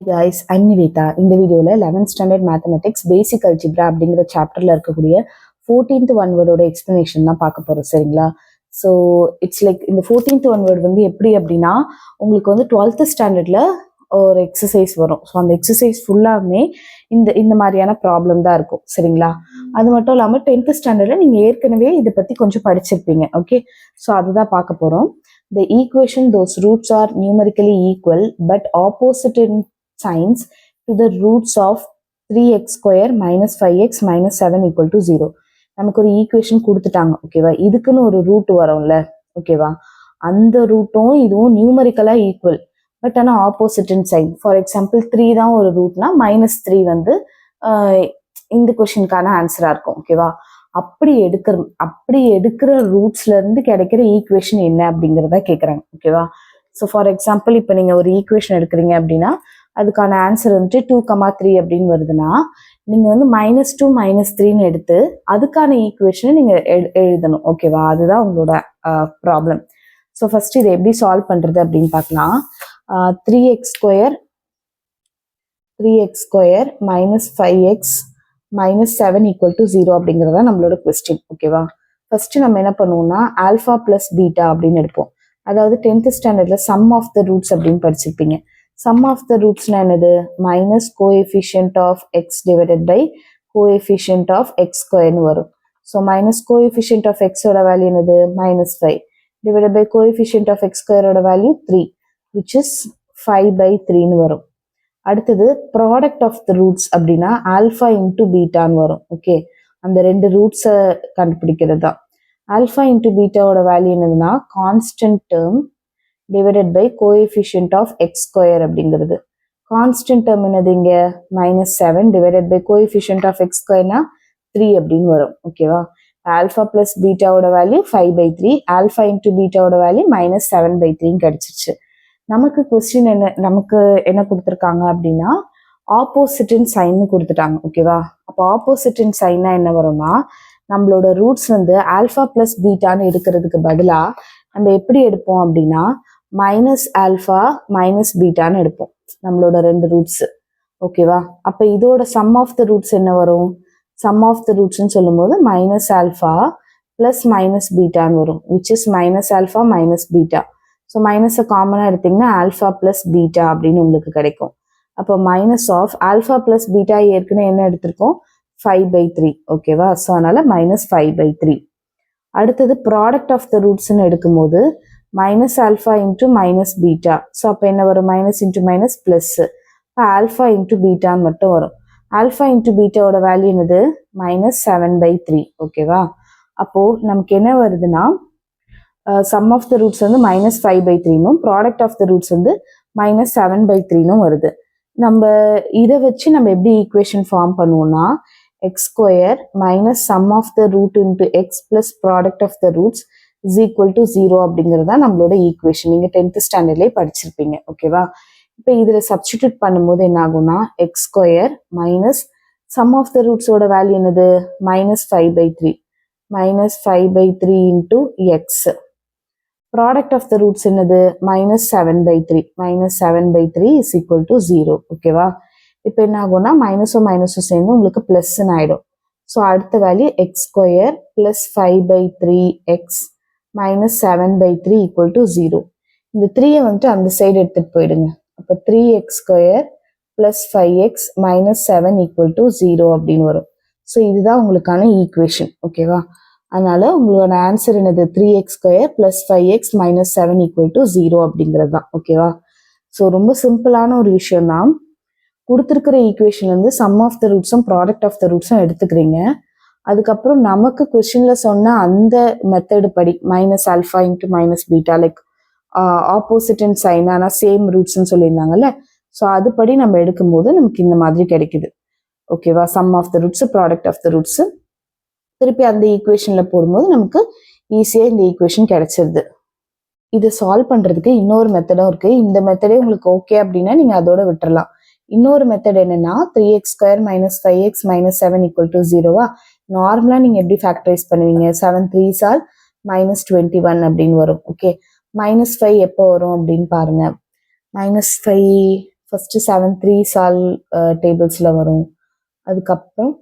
guys, I'm Nivita. இந்த வீடியோல 11th standard mathematics பேசிக் algebra அப்படிங்கிற சாப்டர்ல இருக்கக்கூடிய 14th ஒன் வேர்டோட எக்ஸ்பிளனேஷன் தான் பார்க்க போறோம். சரிங்களா? ஸோ இட்ஸ் லைக் இந்த 14th ஒன் வேர்டு வந்து எப்படி அப்படின்னா உங்களுக்கு வந்து 12th ஸ்டாண்டர்ட்ல ஒரு எக்ஸசைஸ் வரும். ஸோ அந்த எக்ஸசைஸ் ஃபுல்லாமே இந்த மாதிரியான ப்ராப்ளம் தான் இருக்கும். சரிங்களா? அது மட்டும் இல்லாமல் 10th ஸ்டாண்டர்ட்ல நீங்க ஏற்கனவே இதை பத்தி கொஞ்சம் படிச்சிருப்பீங்க. ஓகே, ஸோ அதுதான் பார்க்க போறோம். The equation those roots are numerically equal but opposite in signs to the roots of 3x square minus 5x minus 7 equal to 0. நமக்கு ஒரு ஈக்குவேஷன் கொடுத்துட்டாங்க. ஓகேவா? இதுக்குன்னு ஒரு ரூட் வரும்ல. ஓகேவா? அந்த ரூட்டும் இதுவும் நியூமரிக்கலா ஈக்குவல் பட் ஆனால் opposite in sign. For example 3 தான் ஒரு ரூட்னா -3 வந்து இந்த கொஸ்டினுக்கான ஆன்சரா இருக்கும். ஓகேவா? அப்படி எடுக்கிற ரூட்ஸ்ல இருந்து கிடைக்கிற ஈக்குவேஷன் என்ன அப்படிங்கிறத கேட்குறாங்க. ஓகேவா? ஸோ ஃபார் எக்ஸாம்பிள் இப்போ நீங்க ஒரு ஈக்குவேஷன் எடுக்கிறீங்க அப்படின்னா அதுக்கான ஆன்சர் வந்துட்டு 2,3 அப்படின்னு வருதுன்னா நீங்க வந்து -2 -3ன்னு எடுத்து அதுக்கான ஈக்குவேஷனை நீங்க எழுதணும். ஓகேவா? அதுதான் உங்களோட ப்ராப்ளம். ஸோ ஃபர்ஸ்ட் இதை எப்படி சால்வ் பண்றது அப்படின்னு பார்க்கலாம். 3x square minus 5x minus 7 equal to 0 அப்படிங்கிறதா நம்மளோட கொஸ்டின். ஓகேவா? ஃபர்ஸ்ட் நம்ம என்ன பண்ணுவோம்னா ஆல்ஃபா பிளஸ் பீட்டா அப்படின்னு எடுப்போம். அதாவது 10th ஸ்டாண்டர்ட்ல சம் ஆஃப் த ரூட்ஸ் அப்படின்னு படிச்சிருப்பீங்க. சம் ஆஃப் த ரூட்ஸ்னா என்னது? Minus coefficient of X divided by coefficient of X ஸ்கொயர்னு வரும். ஸோ மைனஸ் கோஎஃபிஷியன்ட் ஆஃப் எக்ஸோட வேல்யூ என்னது? -5 divided by coefficient of X ஸ்கொயரோட வேல்யூ 3 which is 5/3ன்னு வரும். அடுத்தது ப்ராடக்ட் ஆஃப் த ரூட்ஸ் அப்படின்னா ஆல்ஃபா இன்டூ பீட்டான்னு வரும். ஓகே, அந்த ரெண்டு ரூட்ஸை கண்டுபிடிக்கிறது தான். ஆல்ஃபா இன்டூ பீட்டாவோட வேல்யூ என்னதுன்னா constant term divided by coefficient of X square அப்படிங்கிறது. கான்ஸ்டன்ட் டேர்ம் என்னது இங்க? -7 divided by coefficient of X ஸ்கொயர்னா 3 அப்படின்னு வரும். ஓகேவா? ஆல்ஃபா பிளஸ் பீட்டாவோட வேல்யூ 5/3, ஆல்ஃபா இன்டூ பீட்டாவோட வேல்யூ -7/3 கிடைச்சிருச்சு. நமக்கு கொஸ்டின் நமக்கு என்ன கொடுத்துருக்காங்க அப்படின்னா ஆப்போசிட் இன் சைன் கொடுத்துட்டாங்க. ஓகேவா? அப்போ ஆப்போசிட் இன் சைன்னா என்ன வரும்னா நம்மளோட ரூட்ஸ் வந்து ஆல்ஃபா பிளஸ் பீட்டான்னு எடுக்கிறதுக்கு பதிலா நம்ம எப்படி எடுப்போம் அப்படின்னா மைனஸ் ஆல்ஃபா மைனஸ் பீட்டான்னு எடுப்போம் நம்மளோட ரெண்டு ரூட்ஸ். ஓகேவா? அப்போ இதோட சம் ஆஃப் த ரூட்ஸ் என்ன வரும்? சம் ஆஃப் த ரூட்ஸ்ன்னு சொல்லும்போது மைனஸ் ஆல்ஃபா பிளஸ் மைனஸ் பீட்டான்னு வரும் which is minus alpha minus beta. So மைனஸை காமனாக எடுத்திங்கன்னா ஆல்ஃபா பிளஸ் பீட்டா அப்படின்னு உங்களுக்கு கிடைக்கும். அப்போ minus of alpha plus beta ஏற்கனவே என்ன எடுத்திருக்கோம்? 5/3. ஓகேவா? ஸோ அதனால -5/3. அடுத்தது ப்ராடக்ட் ஆஃப் த ரூட்ஸ்ன்னு எடுக்கும்போது minus alpha into minus beta. So அப்போ என்ன வரும்? Minus into minus plus. இப்போ ஆல்ஃபா இன்ட்டு பீட்டான்னு மட்டும் வரும். ஆல்ஃபா இன்ட்டு பீட்டாவோட வேல்யூ என்னது? -7/3. ஓகேவா? அப்போ நமக்கு என்ன வருதுன்னா சம் ஆஃப் த ரூட்ஸ் வந்து -5/3னும் ப்ராடக்ட் ஆஃப் த ரூட்ஸ் வந்து -7/3னும் வருது. நம்ம இதை வச்சு நம்ம எப்படி ஈக்குவேஷன் ஃபார்ம் பண்ணுவோம்னா x square minus sum of the root into x plus product of the roots is equal to 0 அப்படிங்கிறது தான் நம்மளோட ஈக்குவேஷன். நீங்க 10th ஸ்டாண்டர்ட்லேயே படிச்சிருப்பீங்க. ஓகேவா? இப்போ இதில் சப்ஸ்டிடியூட் பண்ணும்போது என்ன ஆகும்னா X square minus sum of the ரூட்ஸோட வேல்யூ என்னது? -5/3 into X. Product of the roots என்னது? -7/3 இஸ் ஈக்குவல் டு 0. ஓகேவா? இப்போ என்ன ஆகும்னா மைனஸும் மைனஸும் சேர்ந்து உங்களுக்கு பிளஸ்ன்னு ஆயிடும். ஸோ அடுத்த value X square plus 5/3 X -7/3 equal to 0. இந்த 3யை வந்துட்டு அந்த சைடு எடுத்துட்டு போயிடுங்க. அப்போ 3x square plus 5x -7 equal to 0 அப்படின்னு வரும். ஸோ இதுதான் உங்களுக்கான ஈக்குவேஷன். ஓகேவா? அதனால உங்களோட ஆன்சர் என்னது? 3x square plus 5x -7 equal to 0 அப்படிங்கிறது தான். ஓகேவா? ஸோ ரொம்ப சிம்பிளான ஒரு விஷயம் தான். கொடுத்துருக்கிற ஈக்குவேஷன் வந்து சம் ஆஃப் த ரூட்ஸும் ப்ராடக்ட் ஆஃப் த ரூட்ஸும் எடுத்துக்கிறீங்க. அதுக்கப்புறம் நமக்கு கொஸ்டின்ல சொன்ன அந்த மெத்தடு படி minus alpha into minus beta like opposite and sign ஆனால் சேம் ரூட்ஸ்ன்னு சொல்லியிருந்தாங்கல்ல. ஸோ அதுபடி நம்ம எடுக்கும்போது நமக்கு இந்த மாதிரி கிடைக்குது. ஓகேவா? Sum of the roots product of the roots திருப்பி அந்த ஈக்குவேஷன்ல போடும்போது நமக்கு ஈஸியா இந்த ஈக்குவேஷன் கிடைச்சிருது. இதை சால்வ் பண்றதுக்கு இன்னொரு மெத்தடும் இருக்கு. இந்த மெத்தடே உங்களுக்கு ஓகே அப்படின்னா நீங்க அதோட விட்டுறலாம். இன்னொரு மெத்தட் என்னன்னா 3x square minus 5x minus 7 equal to 0வா நார்மலா நீங்க எப்படி ஃபேக்டரைஸ் பண்ணுவீங்க? 7 3s are -21 அப்படின்னு வரும். ஓகே, -5 எப்போ வரும் அப்படின்னு பாருங்க. -5 ஃபர்ஸ்ட் 7 3 சால் டேபிள்ஸில் வரும். அதுக்கப்புறம்